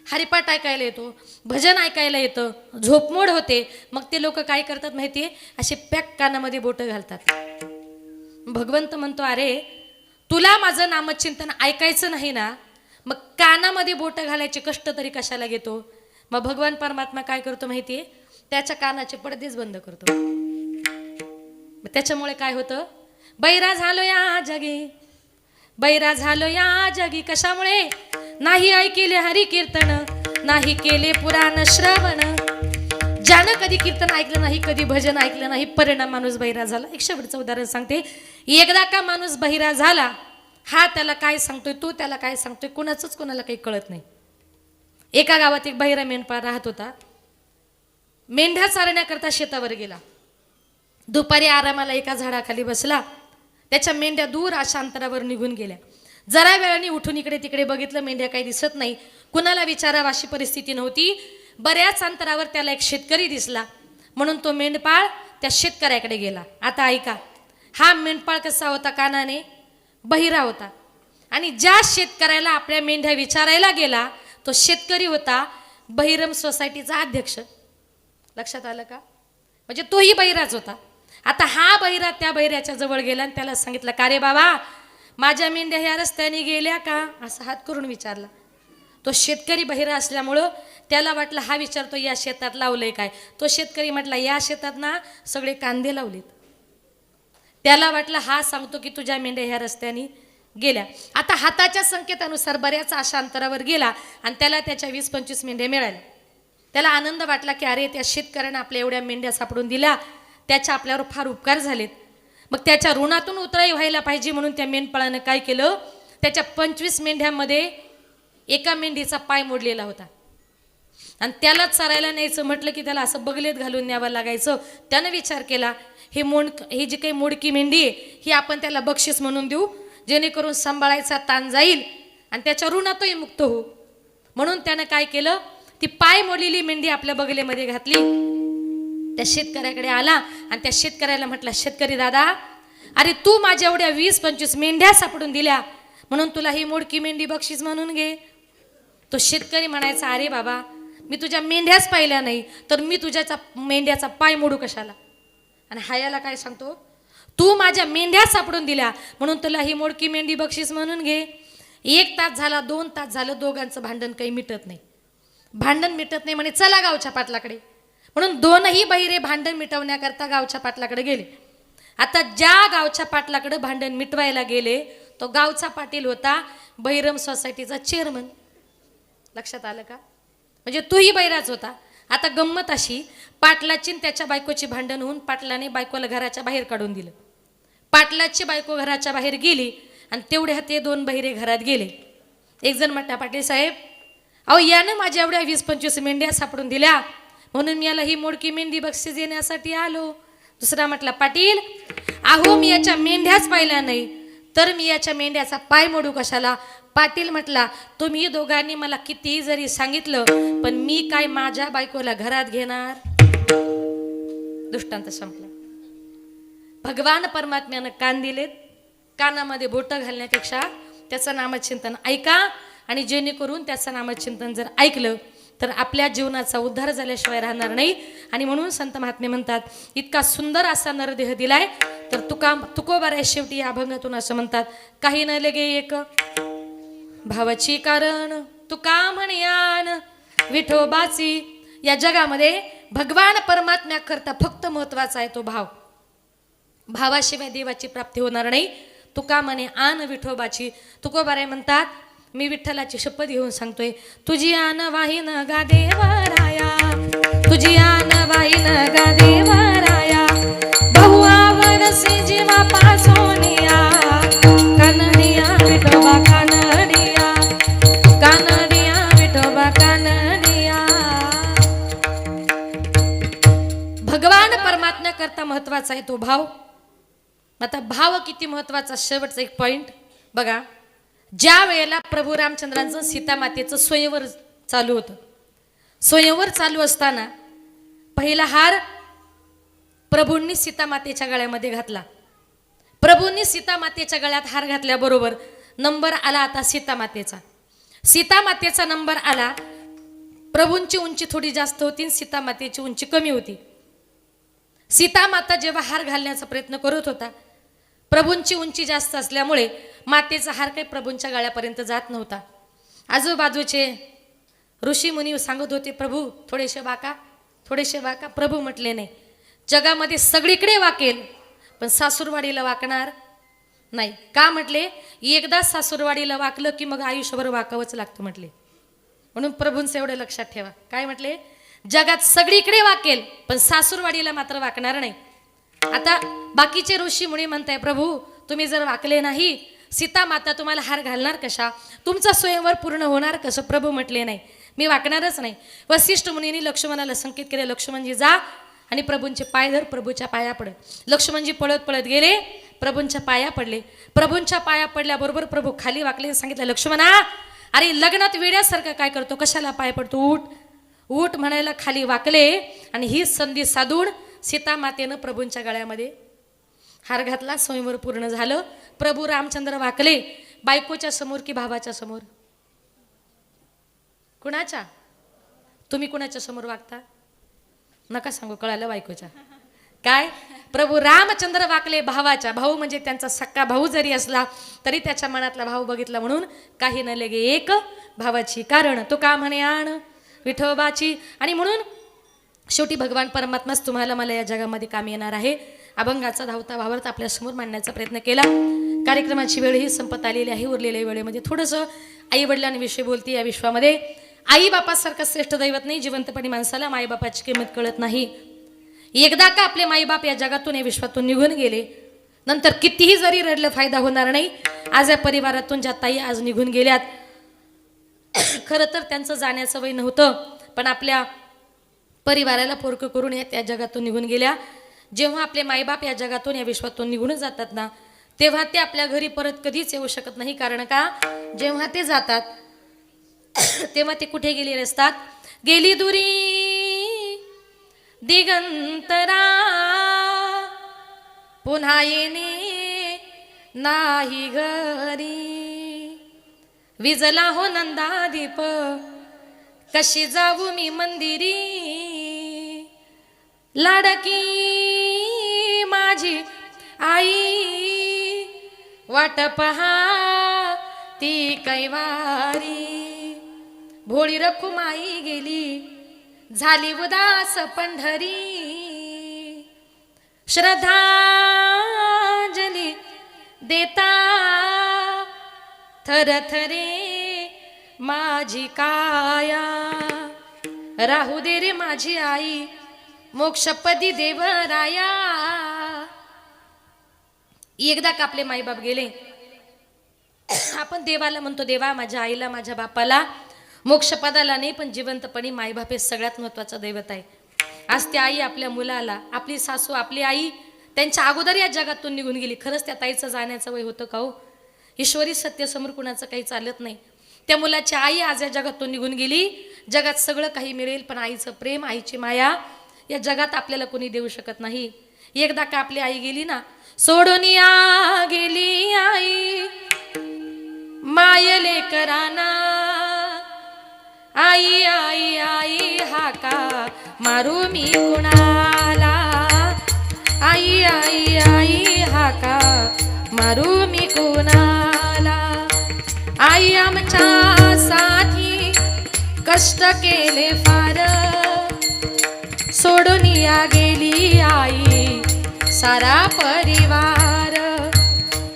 हरिपाठ ऐकायला येतो, भजन ऐकायला येतं, झोपमोड होते. मग ते लोक काय करतात माहितीये, असे पॅक कानामध्ये बोटं घालतात. भगवंत म्हणतो, अरे तुला माझं नामचिंतन ऐकायचं नाही ना, मग कानामध्ये बोटं घालायचे कष्ट तरी कशाला घेतो. मग भगवान परमात्मा काय करतो माहितीये, त्याच्या कानाचे पडदेच बंद करतो. त्याच्यामुळे काय होतं, बैरा झालो या जगी, बैरा झालो या जगी. कशामुळे? नाही ऐकले हरी कीर्तन, नाही केले पुराण श्रवण. ज्यानं कधी कीर्तन ऐकलं नाही, कधी भजन ऐकलं नाही, परिणाम माणूस बहिरा झाला. एक शेवटचं उदाहरण सांगते. एकदा का माणूस बहिरा झाला, हा त्याला काय सांगतोय, तो त्याला काय सांगतोय, कुणाचंच कोणाला काही कळत नाही. एका गावात एक बहिरा मेंढपाळ राहत होता. मेंढ्या चारण्याकरता शेतावर गेला. दुपारी आरामाला एका झाडाखाली बसला. त्याच्या मेंढ्या दूर अशा अंतरावर निघून गेल्या. जरा वेळाने उठून इकडे तिकडे बघितलं, मेंढ्या काही दिसत नाही. कुणाला विचारावं अशी परिस्थिती नव्हती. बऱ्याच अंतरावर त्याला एक शेतकरी दिसला. म्हणून तो मेंढपाळ त्या शेतकऱ्याकडे गेला. आता ऐका, हा मेंढपाळ कसा होता, कानाने बहिरा होता. आणि ज्या शेतकऱ्याला आपल्या मेंढ्या विचारायला गेला, तो शेतकरी होता बहिरम सोसायटीचा अध्यक्ष. लक्षात आलं का? म्हणजे तोही बहिराच होता. आता हा बहिरा त्या बहिऱ्याच्या जवळ गेला आणि त्याला सांगितलं, का रे बाबा, माझ्या मेंढ्या ह्या रस्त्याने गेल्या का, असं हात करून विचारला. तो शेतकरी बहिरा असल्यामुळं त्याला वाटलं हा विचारतो या शेतात लावलंय काय. तो शेतकरी म्हटला, या शेतात ना सगळे कांदे लावलेत. त्याला वाटलं हा सांगतो की तुझ्या मेंढ्या ह्या रस्त्याने गेल्या. आता हाताच्या संकेतानुसार बऱ्याच अशा अंतरावर गेला आणि त्याला त्याच्या 20-25 मेंढ्या मिळाल्या. त्याला आनंद वाटला की अरे, त्या शेतकऱ्यानं आपल्या एवढ्या मेंढ्या सापडून दिल्या, त्याच्या आपल्यावर फार उपकार झालेत. मग त्याच्या ऋणातून उतराई व्हायला पाहिजे म्हणून त्या मेंढपाळानं काय केलं, त्याच्या 25 मेंढ्यांमध्ये एका मेंढीचा पाय मोडलेला होता आणि त्याला चरायला न्यायचं म्हटलं की त्याला असं बगलेत घालून न्यावं लागायचं. त्यानं विचार केला, ही जी काही मोडकी मेंढी आहे ही आपण त्याला बक्षीस म्हणून देऊ, जेणेकरून सांभाळायचा ताण जाईल आणि त्याच्या ऋणातही मुक्त होऊ. म्हणून त्यानं काय केलं, ती पाय मोडलेली मेंढी आपल्या बगलेमध्ये घातली. त्या शेतकऱ्याकडे आला आणि त्या शेतकऱ्याला म्हटलं, शेतकरी दादा, अरे तू माझ्या एवढ्या 20-25 मेंढ्या सापडून दिल्या म्हणून तुला ही मोडकी मेंढी बक्षीस म्हणून घे. तो शेतकरी म्हणायचा, अरे बाबा, मी तुझ्या मेंढ्याच पाहिल्या नाही तर मी तुझ्याचा मेंढ्याचा पाय मोडू कशाला. आणि हायाला काय सांगतो, तू माझ्या मेंढ्या सापडून दिल्या म्हणून तुला ही मोडकी मेंढी बक्षीस म्हणून घे. 1 तास झाला, 2 तास झालं, दोघांचं भांडण काही मिटत नाही. भांडण मिटत नाही म्हणे, चला गावच्या पाटलाकडे. म्हणून दोनही बहिरे भांडण मिटवण्याकरता गावच्या पाटलाकडे गेले. आता ज्या गावच्या पाटलाकडे भांडण मिटवायला गेले तो गावचा पाटील होता बहिरम सोसायटीचा चेअरमन. लक्षात आलं का, म्हणजे तोही बहिराच होता. आता गंमत अशी, पाटलाची त्याच्या बायकोची भांडण होऊन पाटलाने बायकोला घराच्या बाहेर काढून दिलं. पाटलाची बायको घराच्या बाहेर गेली आणि तेवढ्या ते 2 बहिरे घरात गेले. एक जण म्हटला, पाटील साहेब, अहो यानं माझ्या एवढ्या 20-25 मेंढ्या सापडून दिल्या म्हणून मी याला ही मोडकी मेंढी बक्षीस देण्यासाठी आलो. दुसरा म्हटला, पाटील, अहो मी याच्या मेंढ्याच पाहिल्या नाही तर मी याच्या मेंढ्याचा पाय मोडू कशाला. पाटील म्हटला, तुम्ही दोघांनी मला कितीही जरी सांगितलं पण मी काय माझ्या बायकोला घरात घेणार. दृष्टांत संपला. भगवान परमात्म्यानं कान दिलेत, कानामध्ये बोटं घालण्यापेक्षा त्याचं नामचिंतन ऐका आणि जेणेकरून त्याचं नामचिंतन जर ऐकलं तर आपल्या जीवनाचा उद्धार झाल्याशिवाय राहणार नाही. आणि म्हणून संत महात्मे म्हणतात, इतका सुंदर असा नरदेह दिलाय तर तुकोबार आहे शेवटी या अभंगातून असं म्हणतात, काही न लगे एक भावाची कारण तुका म्हणयान विठोबाची. या जगामध्ये भगवान परमात्म्याकरता फक्त महत्वाचा आहे तो भाव. भावाशिवाय देवाची प्राप्ती होणार नाही. तुका म्हणे आन विठोबाची. तुकोबाराय म्हणतात, मी विठ्ठलाची शपथ घेऊन सांगतोय, तुझी आन वाहीन गा देवराया, तुझी आन वाहीन गा देवराया, बहु आवडसी जीवा पासोनिया, कानडिया विठोबा कानडिया, कानडिया विठोबा कानडिया. भगवान परमात्म्याकरता महत्वाचा आहे तो भाव. आता भाव किती महत्वाचा, शेवटचा एक पॉइंट बघा. ज्या वेळेला प्रभू रामचंद्रांचं सीतामातेचं स्वयंवर चालू होतं, स्वयंवर चालू असताना पहिला हार प्रभूंनी सीतामातेच्या गळ्यामध्ये घातला. प्रभूंनी सीतामातेच्या गळ्यात हार घातल्याबरोबर नंबर आला आता सीतामातेचा. सीतामातेचा नंबर आला. प्रभूंची उंची थोडी जास्त होती, सीतामातेची उंची कमी होती. सीतामाता जेव्हा हार घालण्याचा प्रयत्न करत होता, प्रभूंची उंची जास्त असल्यामुळे मातेचा हार काही प्रभूंच्या गळ्यापर्यंत जात नव्हता. आजूबाजूचे ऋषी मुनी सांगत होते, प्रभू थोडेसे वाका, थोडेसे वाका. प्रभू म्हटले नाही, जगामध्ये सगळीकडे वाकेल पण सासूरवाडीला वाकणार नाही. का म्हटले, एकदा सासूरवाडीला वाकलं की मग आयुष्यभर वाकावंच लागतं म्हटले. म्हणून प्रभूंचं एवढं लक्षात ठेवा. काय म्हटले, जगात सगळीकडे वाकेल पण सासूरवाडीला मात्र वाकणार नाही. आता बाकीचे ऋषी मुनी म्हणताय, प्रभू तुम्ही जर वाकले नाही, सीता माता तुम्हाला हार घालणार कशा, तुमचा स्वयंवर पूर्ण होणार कसं. प्रभू म्हटले नाही, मी वाकणारच नाही. वसिष्ठ मुनींनी लक्ष्मणाला संकेत केले, लक्ष्मणजी जा आणि प्रभूंचे पाय धर, प्रभूच्या पाया पड. लक्ष्मणजी पळत पळत गेले, प्रभूंच्या पाया पडले. प्रभूंच्या पाया पडल्याबरोबर प्रभू खाली वाकले. सांगितलं, लक्ष्मणा, अरे लग्नात वेड्यासारखं काय करतो, कशाला पाय पडतो, उठ उठ म्हणायला खाली वाकले. आणि ही संधी साधून सीता मातेनं प्रभूंच्या गळ्यामध्ये हार घातला. स्वयंवर पूर्ण झालं. प्रभू रामचंद्र वाकले. बायकोच्या समोर की भावाच्या समोर, कुणाच्या, तुम्ही कुणाच्या समोर वागता, नका सांगू, कळालं, बायकोच्या. काय प्रभू रामचंद्र वाकले भावाच्या, भाऊ म्हणजे त्यांचा सक्का भाऊ जरी असला तरी त्याच्या मनातला भाव बघितला म्हणून काही न लगे एक भावाची कारण तो का म्हणे आण विठोबाची. आणि म्हणून शेवटी भगवान परमात्माच तुम्हाला मला या जगामध्ये काम येणार आहे. अभंगाचा धावता भावार्थ आपल्या समोर मांडण्याचा प्रयत्न केला. कार्यक्रमाची वेळ ही संपत आलेली आहे. उरलेल्या वेळेमध्ये थोडंसं आई वडिलांविषयी बोलते. या विश्वामध्ये आई बापासारखं श्रेष्ठ दैवत नाही. जिवंतपणी माणसाला माईबापाची किंमत कळत नाही. एकदा का आपले माईबाप या जगातून या विश्वातून निघून गेले नंतर कितीही जरी रडलं फायदा होणार नाही. आज या परिवारातून ज्या ताई आज निघून गेल्यात, खरं तर त्यांचं जाण्याचं वय नव्हतं, पण आपल्या परिवाराला पोरकं करून या जगातून निघून गेल्या. जेव्हा आपले मायबाप या जगातून या विश्वातून निघून जातात ना, तेव्हा ते आपल्या घरी परत कधीच येऊ शकत नाही. कारण का, जेव्हा ते जातात तेव्हा ते कुठे गेलेले असतात. गेली दुरी दिगंतरा पुन्हा येणे नाही घरी. विजला हो नंदादीप कशी जाऊ मी मंदिरी. लाडकी माझी आई वाट पहा ती कैवारी. भोळी रखुमाई गेली झाली उदास पंढरी. श्रद्धांजली देता थरथरे माझी काया. राहू दे रे माझी आई मोक्षपदी देवराया. एकदा का आपले माईबाप गेले, आपण देवाला म्हणतो देवा माझ्या आईला माझ्या बापाला मोक्षपदाला नाही, पण जिवंतपणी माईबाप हे सगळ्यात महत्वाचं दैवत आहे. आज त्या आई आपल्या मुलाला, आपली सासू आपली आई त्यांच्या अगोदर या जगातून निघून गेली. खरंच त्या ताईचं जाण्याचं वय होतं का हो? ईश्वरी सत्य समोर कुणाचं काही चालत नाही. त्या मुलाची आई आज या जगातून निघून गेली. जगात सगळं काही मिळेल, पण आईचं प्रेम आईची माया या जगात आपल्याला कोणी देऊ शकत नाही. एकदा का आपली आई गेली ना, सोडून या गेली आई मायले कराना. आई आई आई हाका मारू मी कुणाला. आई आई आई हाका मारू मी कुणाला. आई आमच्यासाठी कष्ट केले फार. सोडून या गेली आई सारा परिवार.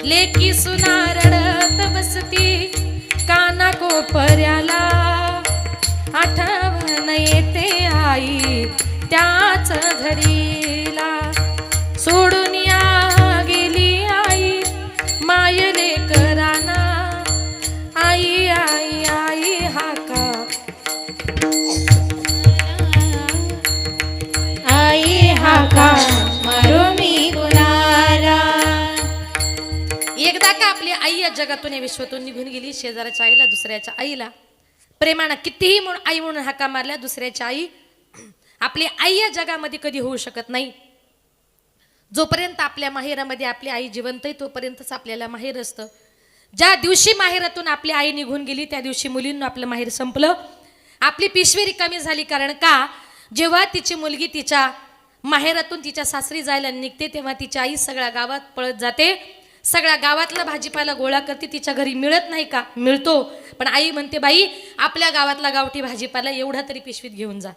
लेकी सुना रडत बसती काना कोपर्याला. आठवण येते आई त्याच घडीला. सोडून या गेली आई मायले कराना. आई आई आई हाका आई हाका मारू मी कुणाला. एकदा का आपली आई या जगातून या विश्वातून निघून गेली. शेजाऱ्याच्या आईला, दुसऱ्याच्या आईला प्रेमानं कितीही म्हणून आई म्हणून हाका मारल्या, दुसऱ्याच्या आई आपली आई या जगामध्ये कधी होऊ शकत नाही. जोपर्यंत आपल्या माहेरामध्ये आपली आई जिवंत आहे तोपर्यंतच आपल्याला माहेर असतं. ज्या दिवशी माहेरातून आपली आई निघून गेली त्या दिवशी मुलींना आपलं माहेर संपलं. आपली पिशवी रिकामी झाली. कारण का, जेव्हा तिची मुलगी तिच्या माहेरातून तिच्या सासरी जायला निघते तेव्हा तिची आई सगळ्या गावात पळत जाते. सगळ्या गावातला भाजीपाला गोळा करते. तिच्या घरी मिळत नाही का? मिळतो. पण आई म्हणते बाई आपल्या गावातला गावठी भाजीपाला एवढा तरी पिशवीत घेऊन जा.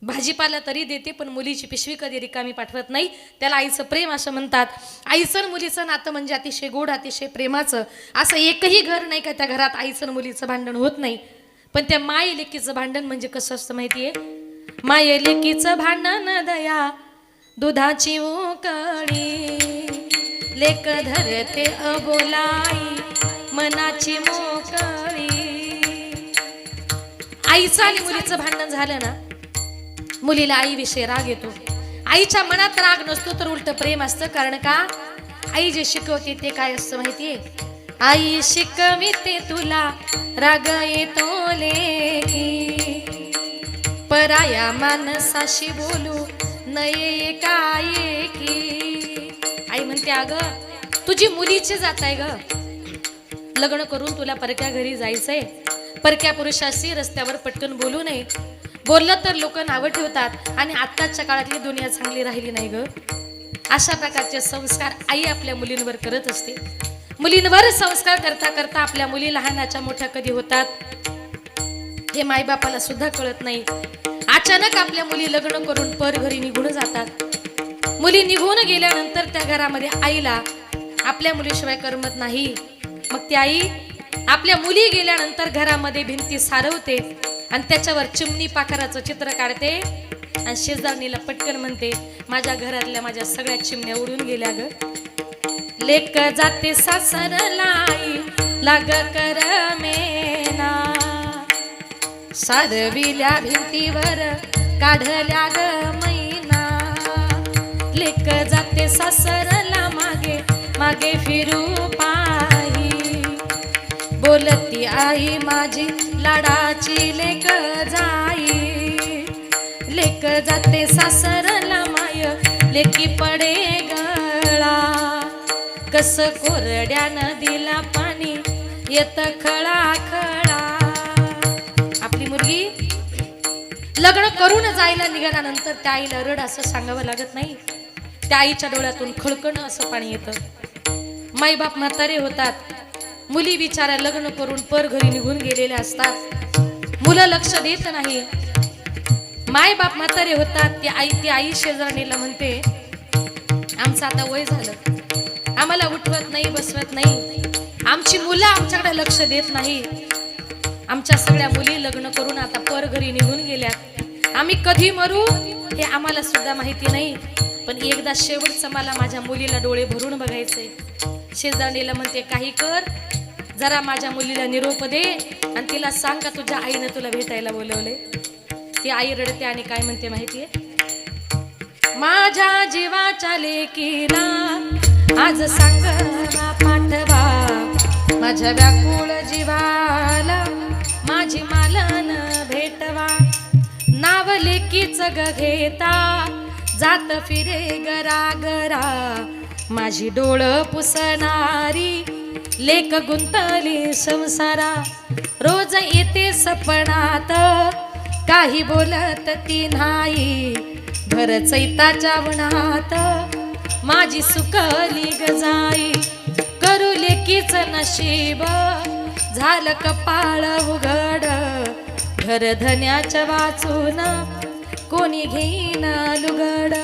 भाजीपाला तरी देते, पण मुलीची पिशवी कधी रिकामी पाठवत नाही. त्याला आईचं प्रेम असं म्हणतात. आईचं मुलीचं नातं म्हणजे अतिशय गोड, अतिशय प्रेमाचं. असं एकही घर नाही का त्या घरात आईचं मुलीचं भांडण होत नाही. पण त्या माय लेकीचं भांडण म्हणजे कसं असतं माहितीये? माय लेकीचं भांडण दया दुधाची उकळी. लेक धरते अबोलाई मनाची मोकळी. आईचं आणि मुलीचं भांडण झालं ना, मुलीला आईविषयी राग येतो. आईच्या मनात राग नसतो तर उलट प्रेम असतं. कारण का, आई जे शिकवते ते काय असतं माहितीये? आई शिकविते तुला राग येतो लेकी. पराया माणसाशी बोलू नये काय की. आई म्हणते अगं तुझी मुलीची जात आहे ग, लग्न करून तुला परक्या घरी जायचंय. परक्या पुरुषाशी रस्त्यावर पटकन बोलू नये. बोललं तर लोक नावं ठेवतात. आणि आत्ताच्या काळातली दुनिया चांगली राहिली नाही ग. अशा प्रकारचे संस्कार आई आपल्या मुलींवर करत असते. मुलींवर संस्कार करता करता आपल्या मुली लहानाच्या मोठ्या कधी होतात हे मायबापाला सुद्धा कळत नाही. अचानक आपल्या मुली लग्न करून पर घरी निघून जातात. मुली निघून गेल्यानंतर त्या घरामध्ये आईला आपल्या मुलीशिवाय करमत नाही. मग ती आई आपल्या मुली गेल्यानंतर घरामध्ये भिंती सारवते आणि त्याच्यावर चिमणी पाखराचं चित्र काढते आणि शेजारणीला पटकन म्हणते, माझ्या घरातल्या माझ्या सगळ्या चिमण्या उडून गेल्या ग. लेक जाते सासरला आई लाग करमेना, सारविल्या भिंतीवर काढल्या ग मैना. लेक जाते सासरला मागे मागे फिरू पायी, बोलती आई माझी लाडाची लेक जाई. लेक जाते सासरला माय लेकी पडे गळा, कस कोरड्या नदीला पाणी येत खळा खळा. आपली मुलगी लग्न करून जायला निघाल्यानंतर त्या आईला रड असं सांगावं लागत नाही. त्या आईच्या डोळ्यातून खळकणं असं पाणी येतं. माईबाप म्हातारे होतात, मुली बिचाऱ्या लग्न करून पर घरी निघून गेलेल्या असतात, मुलं लक्ष देत नाही. माय बाप म्हातारे होतात. ती आई शेजारणीला म्हणते, आमचं आता वय झालं, आम्हाला उठवत नाही बसवत नाही, आमची मुलं आमच्याकडे लक्ष देत नाही, आमच्या सगळ्या मुली लग्न करून आता पर घरी निघून गेल्यात, आम्ही कधी मरू हे आम्हाला सुद्धा माहिती नाही, पण एकदा शेवटचं मला माझ्या मुलीला डोळे भरून बघायचंय. शेजारणीला म्हणते, काही कर, जरा माझ्या मुलीला निरोप दे आणि तिला सांग का तुझ्या आईने तुला भेटायला बोलवले. ती आई रडते आणि काय म्हणते माहितीये, माझ्या जीवाच्या लेकीला आज सांग ना पाठवा, माझ्या व्याकुळ जीवाला माझी मालन भेटवा. नाव लेकीच ग घेता जात फिरे गरागरा, माझी डोळ पुसणारी लेक गुंतली संसारा. रोज येते सपनात काही बोलत ती नाही, भर चैताच्या उन्हात माझी सुकली गजाई. करू लेकीच नशीब झालं कपाळ उघड, घर धन्याच्या वाचून कोणी घेईना लुगड,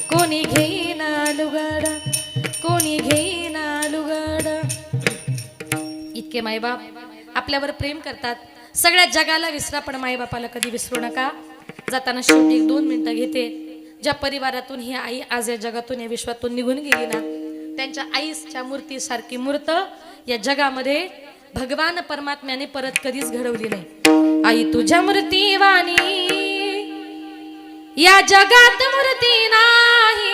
कोणी घेईना लुगड, कोणी घेईना लुगड. इतके मायबाप आपल्यावर प्रेम करतात. सगळ्या जगाला विसरा पण मायबापाला कधी विसरू नका. जाताना शेवटी 1-2 मिनिटं घेते. ज्या परिवारातून ही आई आज या जगातून या विश्वातून निघून गेली ना, त्यांच्या आईच्या मूर्तीसारखी मूर्त या जगामध्ये भगवान परमात्म्याने परत कधीच घडवली नाही. आई तुझ्या मूर्तीवाणी या जगात मूर्ती नाही,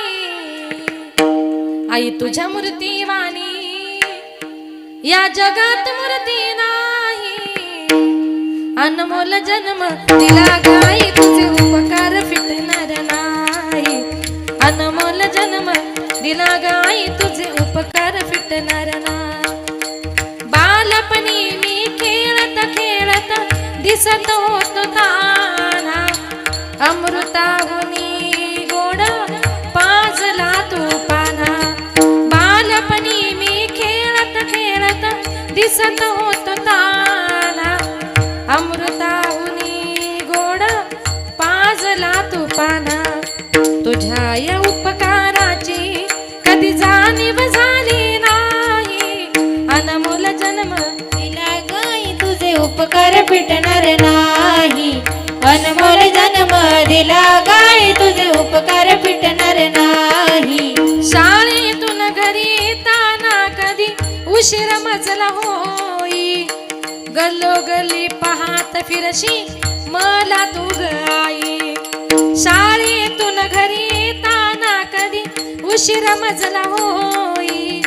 आई तुझ्या मूर्तीवाणी या जगात मूर्ती नाही. अनमोल जन्म दिला गाई तुझे उपकार फिटणार नाही, अनमोल जन्म दिला गाई तुझे उपकार फिटणार नाही. बालपणी मी खेळत खेळत दिसत होतो ताना, अमृताहुनी गोड पाजला तू पाना. बालपणी मी खेळत खेळत दिसत होतो ताना, अमृताहुनी गोड पाजला तू पाना. तुझ्या या उपकाराची कधी जाणीव झाली नाही, अनमोल जन्म दिला गाई तुझे उपकार फिटणार नाही, अनमोल जन्म दिला गाई तुझे उपकार फिटणार नाही. शाळेतून घरी येताना कधी उशीर मजला होई, गल्लोगल्ली पाहत फिरशी मला तू गाई. शाळेतून घरी येताना कधी उशीर मजला होई,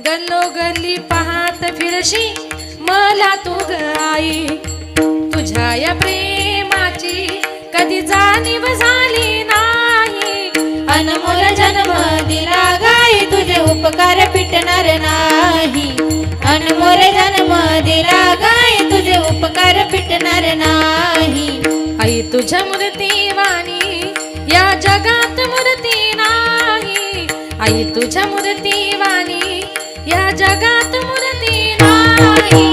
गल्लोगल्ली पाहत फिरशी मला तू गाई. तुझ्या या प्रेमाची कधी जाणीव झाली नाही, अनमोल जन्म दिला गाई तुझे उपकार फिटणार नाही, अनमोल जन्म दिला गाई तुझे उपकार फिटणार नाही. आई तुझ्या मूर्तीवाणी या जगात मूर्ती नाही, आई तुझ्या मूर्ती वाणी या जगात मूर्ती नाही.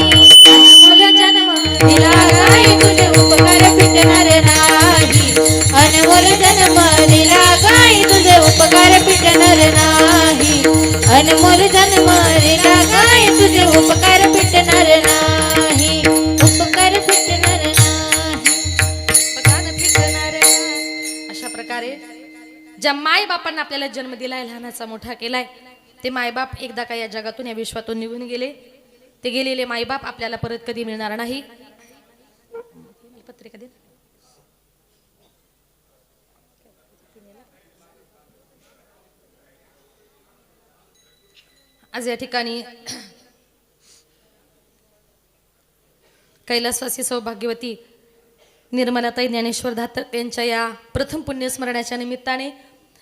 अनमोल जन्म दिला गाई तुझे उपकार फिटणार नाही. अनमोल जन्म दिला गाई तुझे उपकार फिटणार नाही. अनमोल जन्म दिला गाई तुझे उपकार फिटणार नाही. उपकार फिटणार नाही. पकान फिरणार. अशा प्रकारे ज्या माय बापांना आपल्याला जन्म दिलाय, लहानाचा मोठा केलाय, ते मायबाप एकदा का या जगातून या विश्वातून निघून गेले. ते गेलेले मायबाप आपल्याला परत कधी मिळणार नाही. पत्रिका दे. आज या ठिकाणी कैलासवासी सौभाग्यवती निर्मलाताई ज्ञानेश्वर धात्रक यांच्या या प्रथम पुण्यस्मरणाच्या निमित्ताने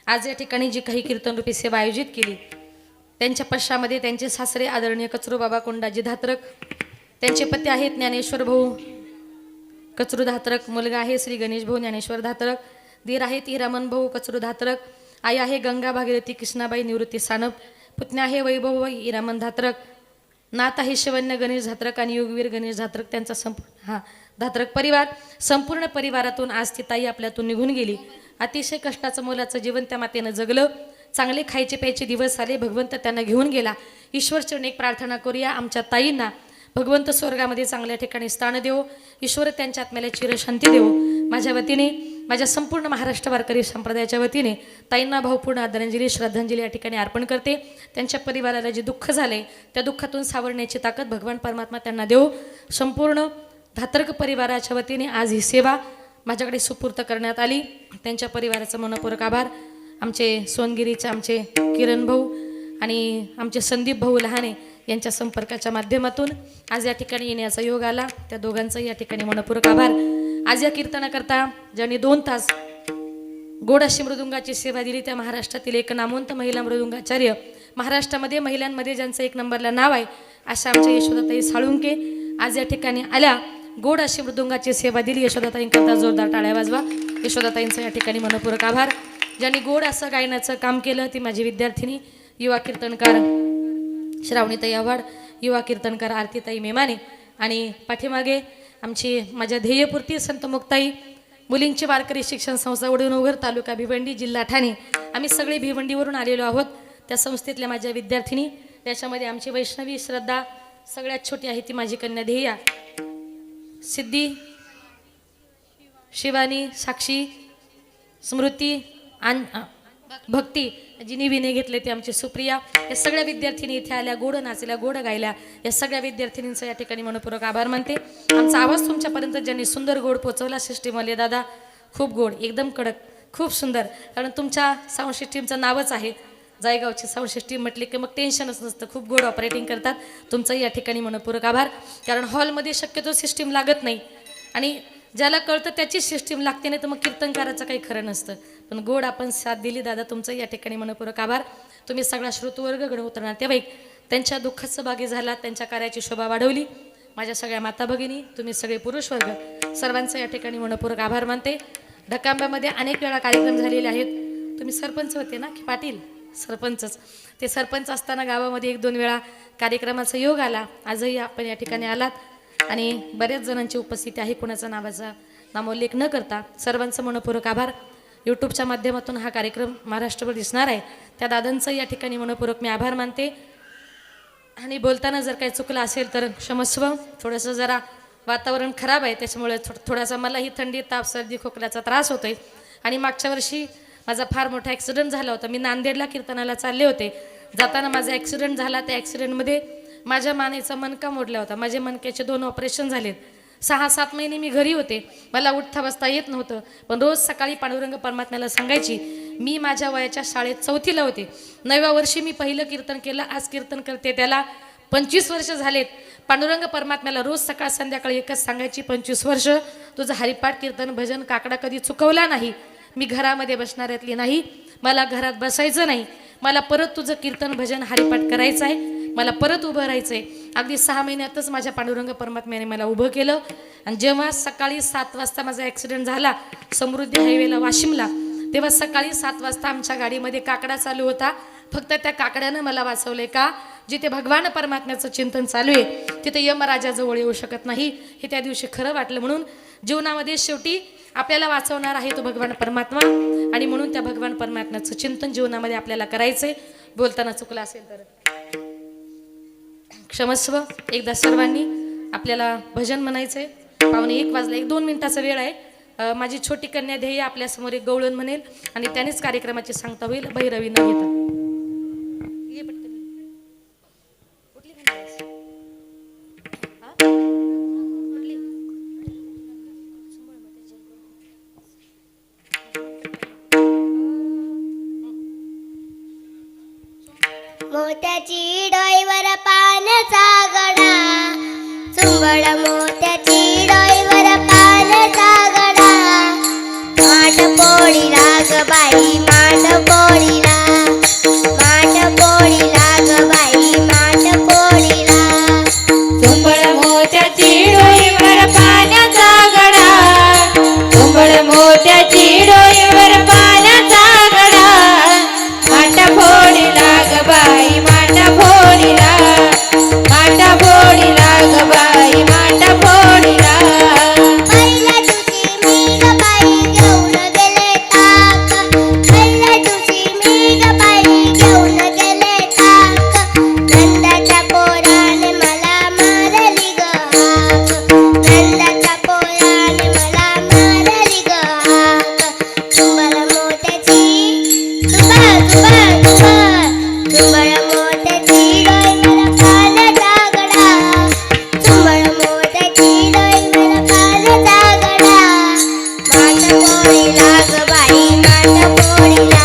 आज या ठिकाणी जी काही कीर्तनरूपी सेवा आयोजित केली, त्यांच्या पश्चामध्ये त्यांचे सासरे आदरणीय कचरू बाबा कोंडाजी धात्रक, त्यांचे पती आहेत ज्ञानेश्वर भाऊ कचरू धात्रक, मुलगा आहे श्री गणेश भाऊ ज्ञानेश्वर धात्रक, दीर आहेत हिरामन भाऊ कचरू धात्रक, आई आहे गंगा भागीरथी कृष्णाबाई निवृत्ती सानप, पुतण्या आहे वैभव हिरामन धात्रक, नात आहे शिवन्य गणेश धात्रक आणि योगवीर गणेश धात्रक. त्यांचा संपूर्ण धात्रक परिवार, संपूर्ण परिवारातून आज ती ताई आपल्यातून निघून गेली. अतिशय कष्टाचं मोलाचं जीवन त्या मातेनं जगलं. चांगले खायचे प्यायचे दिवस आले, भगवंत त्यांना घेऊन गेला. ईश्वरचरणी एक प्रार्थना करूया, आमच्या ताईंना भगवंत स्वर्गामध्ये चांगल्या ठिकाणी स्थान देवो. ईश्वर त्यांच्या आत्म्याला चिरशांती देवो. माझ्या वतीने, माझ्या संपूर्ण महाराष्ट्र वारकरी संप्रदायाच्या वतीने ताईंना भावपूर्ण आदरांजली श्रद्धांजली या ठिकाणी अर्पण करते. त्यांच्या परिवाराला जे दुःख झाले त्या दुःखातून सावरण्याची ताकद भगवान परमात्मा त्यांना देवो. संपूर्ण धात्रक परिवाराच्या वतीने आज ही सेवा माझ्याकडे सुपूर्त करण्यात आली. त्यांच्या परिवाराचा मनपूर्वक आभार. आमचे सोनगिरीचे आमचे किरण भाऊ आणि आमचे संदीप भाऊ लहाने यांच्या संपर्काच्या माध्यमातून आज या ठिकाणी येण्याचा योग आला. त्या दोघांचाही या ठिकाणी मनपूर्वक आभार. आज या कीर्तनाकरता ज्यांनी 2 तास गोड अशी मृदुंगाची सेवा दिली त्या महाराष्ट्रातील एक नामवंत महिला मृदुंगाचार्य, महाराष्ट्रामध्ये महिलांमध्ये ज्यांचं 1 नंबरला नाव आहे अशा आमच्या यशोदाताई साळुंके आज या ठिकाणी आल्या. गोड अशी मृदुंगाची सेवा दिली. यशोदाताईंकरता जोरदार टाळ्या वाजवा. यशोदाताईंचा या ठिकाणी मनपूर्वक आभार. ज्यांनी गोड असं गायनाचं काम केलं ती माझी विद्यार्थिनी युवा कीर्तनकार श्रावणीताई आव्हाड, युवा कीर्तनकार आरतीताई मेमाने आणि पाठीमागे आमची माझ्या ध्येयपूर्ती संत मुक्ताई मुलींची वारकरी शिक्षण संस्था वडूनगर तालुका भिवंडी जिल्हा ठाणे. आम्ही सगळे भिवंडीवरून आलेलो आहोत. त्या संस्थेतल्या माझ्या विद्यार्थिनी, त्याच्यामध्ये आमची वैष्णवी श्रद्धा सगळ्यात छोटी आहे ती माझी कन्या ध्येया, सिद्धी, शिवानी, साक्षी, स्मृती, भक्ती, जिनी विने घेतले ते आमची सुप्रिया. या सगळ्या विद्यार्थिनी इथे आल्या, गोड नाचल्या, गोड गायल्या. या सगळ्या विद्यार्थिनींचा या ठिकाणी मनपूर्वक आभार मानते. आमचा आवाज तुमच्यापर्यंत ज्यांनी सुंदर गोड पोचवला सिस्टीमवाले दादा, खूप गोड, एकदम कडक, खूप सुंदर. कारण तुमच्या साऊंड सिस्टीमचं नावच आहे जायगावची साऊंड सिस्टीम म्हटली की मग टेन्शनच नसतं. खूप गोड ऑपरेटिंग करतात. तुमचाही या ठिकाणी मनपूर्वक आभार. कारण हॉलमध्ये शक्यतो सिस्टीम लागत नाही आणि ज्याला कळतं त्याची सिस्टीम लागते, नाही तर मग कीर्तनकाराचं काही खरं नसतं. पण गोड आपण साथ दिली दादा, तुमचं या ठिकाणी मनपूर्वक आभार. तुम्ही सगळा श्रोतवर्ग गण उतरणार त्यावेळी त्यांच्या दुःखाचं भागी झाला, त्यांच्या कार्याची शोभा वाढवली. माझ्या सगळ्या माता भगिनी, तुम्ही सगळे पुरुष वर्ग, सर्वांचं या ठिकाणी मनपूर्वक आभार मानते. ढकांब्यामध्ये अनेक वेळा कार्यक्रम झालेले आहेत. तुम्ही सरपंच होते ना की पाटील? सरपंचच. ते सरपंच असताना गावामध्ये 1-2 वेळा कार्यक्रमाचा योग आला. आजही आपण या ठिकाणी आलात आणि बऱ्याच जणांची उपस्थिती आहे. कोणाचा नावाचा नामोल्लेख न करता सर्वांचं मनपूर्वक आभार. यूट्यूबच्या माध्यमातून हा कार्यक्रम महाराष्ट्रभर दिसणार आहे. त्या दादांचं या ठिकाणी मनपूर्वक मी आभार मानते. आणि बोलताना जर काही चुकलं असेल तर क्षमस्व. थोडंसं जरा वातावरण खराब आहे, त्याच्यामुळे थोडासा मलाही थंडी, ताप, सर्दी, खोकल्याचा त्रास होतोय. आणि मागच्या वर्षी माझा फार मोठा ॲक्सिडेंट झाला होता. मी नांदेडला कीर्तनाला चालले होते. जाताना माझा ॲक्सिडेंट झाला. त्या ॲक्सिडेंटमध्ये माझ्या मानेचा मणका मोडला होता. माझे मणक्याचे 2 ऑपरेशन झालेत. 6-7 महिने मी घरी होते. मला उठता बसता येत नव्हतं. पण रोज सकाळी पांडुरंग परमात्म्याला सांगायची. मी माझ्या वयाच्या शाळेत 4थीला होते. 9व्या वर्षी मी पहिलं कीर्तन केलं. आज कीर्तन करते त्याला 25 वर्ष झालेत. पांडुरंग परमात्म्याला रोज सकाळ संध्याकाळी एकच सांगायची, 25 वर्ष तुझं हरिपाठ कीर्तन भजन काकडा कधी चुकवला नाही. मी घरामध्ये बसणाऱ्यातली नाही. मला घरात बसायचं नाही. मला परत तुझं कीर्तन भजन हरिपाठ करायचं आहे. मला परत उभं राहायचं आहे. अगदी 6 महिन्यातच माझ्या पांडुरंग परमात्म्याने मला उभं केलं. आणि जेव्हा सकाळी 7 वाजता माझा ॲक्सिडेंट झाला समृद्धी हायवेला वाशिमला, तेव्हा सकाळी 7 वाजता आमच्या गाडीमध्ये काकडा चालू होता. फक्त त्या काकड्यानं मला वाचवले का? जिथे भगवान परमात्म्याचं चिंतन चालू आहे तिथे यमराजाजवळ येऊ शकत नाही, हे त्या दिवशी खरं वाटलं. म्हणून जीवनामध्ये शेवटी आपल्याला वाचवणार आहे तो भगवान परमात्मा, आणि म्हणून त्या भगवान परमात्म्याचं चिंतन जीवनामध्ये आपल्याला करायचंय. बोलताना चुकलं असेल तर क्षमस्व. एकदा सर्वांनी आपल्याला भजन म्हणायचंय. 1:15 वाजले, 1-2 मिनिटाचा वेळ आहे. माझी छोटी कन्या ध्येय आपल्यासमोर एक गवळण म्हणेल आणि त्यानेच कार्यक्रमाची सांगता होईल. भैरवी न घेता ये पटकन. कुठली म्हणतेस? हा? कुठली? मोत्याची डोईवर पाण्याचा गडा, चुंबळ मोत्याची डोईवर पाण्याचा गडा. माठ पोळी लाग बाई माठ पोळीला, माठ पोळीला ग बाई माठ पोळीला. चुंबळ मोत्याची डोईवर पाण्याचा गडा, चुंबळ मोत्याची डोईवर पाण्याचा गडा. माठ फोडीला ग बाई माठ फोडीला, माठ फोडीला ग बाई माठ फोडीला. पहिल्या दिवशी मी ग बाई घेऊन गेले ताक, पहिल्या दिवशी मी ग बाई घेऊन गेले ताक. नंदाच्या पोराने मला मारली ग हाक, नंदाच्या पोराने मला मारली ग हाक. चुंबळ मोत्याची चुंबळ चुंबळ चुंबळ, चुंबळ मोत्याची डोईवर पाण्याचा गडा, चुंबळ मोत्याची डोईवर पाण्याचा गडा. माठ पोळीला ग बाई माठ पोळीला,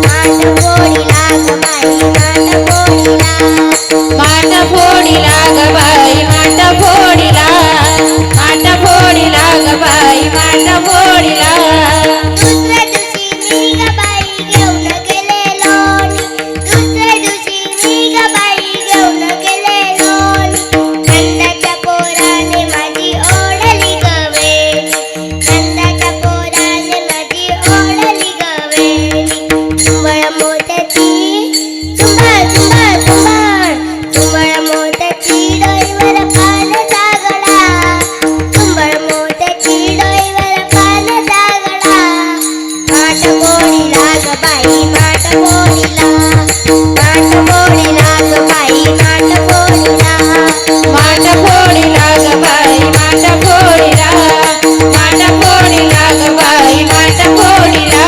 माठ पोळीला ग बाई माठ पोळीला. माठ फोडीला ग बाई माठ फोडीला, माठ फोडीला ग बाई माठ फोडीला. दुसऱ्या दिवशी मी ग बाई घेऊन गेले लोणी, दुसऱ्या दिवशी मी ग बाई घेऊन गेले लोणी. नंदाच्या पोराने माझी ओढली ग वेणी, नंदाच्या पोराने माझी ओढली ग वेणी. चुंबळ मोत्याची चुंबळ चुंबळ चुंबळ, चुंबळ मोत्याची डोईवर पाण्याचा गडा, चुंबळ मोत्याची डोईवर पाण्याचा गडा. माठ पोळीला ग बाई माठ पोळीला, माठ पोळीला ग बाई माठ पोळीला. माठ फोडीला ग बाई माठ फोडीला, माठ फोडीला ग बाई माठ फोडीला.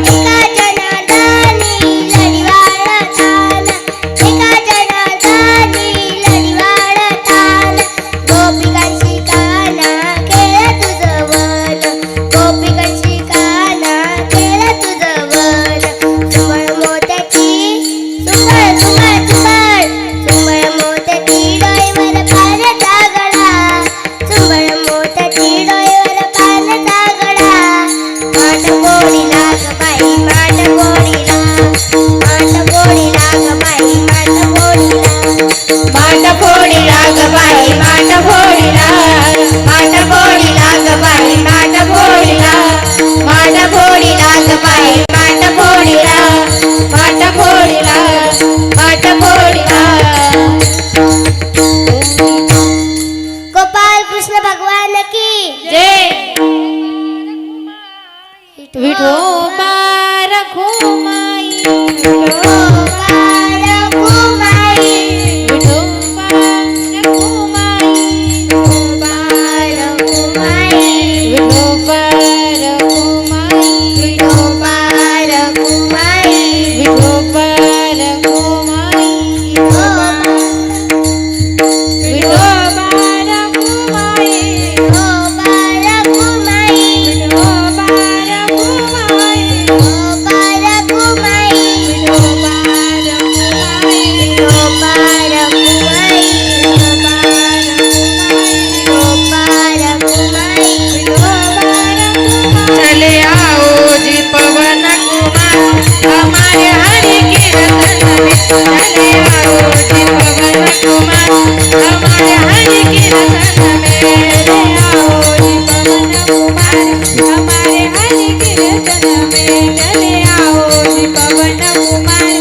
एका जनार्दनी लढी वाढताना, एका जनार्दनी लढी वाढताना. गोपिकांची काना केळ तुझं वन, गोपिकांची काना केळ तुझं वन. चुंबळ मोत्याची चुंबळ चुंबळ चुंबळ, चुंबळ मोत्याची डोईवर पाण्याचा गडा, चुंबळ मोत्याची डोईवर पाण्याचा गडा. माठ पोळीला ग बाई माठ पोळीला, माठ पोळीला ग बाई माठ पोळीला. माठ फोडीला ग बाई माठ फोडीला, माठ फोडीला ग बाई माठ फोडीला, माठ फोडीला ग बाई माठ फोडीला, माठ फोडीला माठ फोडीला. गोपाल कृष्ण भगवान की जय. विठोबा रखुमाई, गोपाल कुमाई, विठोबा रखुमाई, गोपाल कुमाई, विठोबा रखुमाई, गोपाल कुमाई, विठोबा रखुमाई, विठोबा रखुमाई, गोपाल कुमाई, विठोबा रखुमाई, गोपाल कुमाई, विठोबा रखुमाई, गोपाल कुमाई, गोपाल कुमाई. चले आओ जी पवन कुमार हमारे हरि कीर्तन में, चले आओ जी पवन कुमार हमारे हरि कीर्तन में, चले आओ जी पवन कुमार हमारे हरि कीर्तन में, चले आओ जी पवन कुमार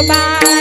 बाळ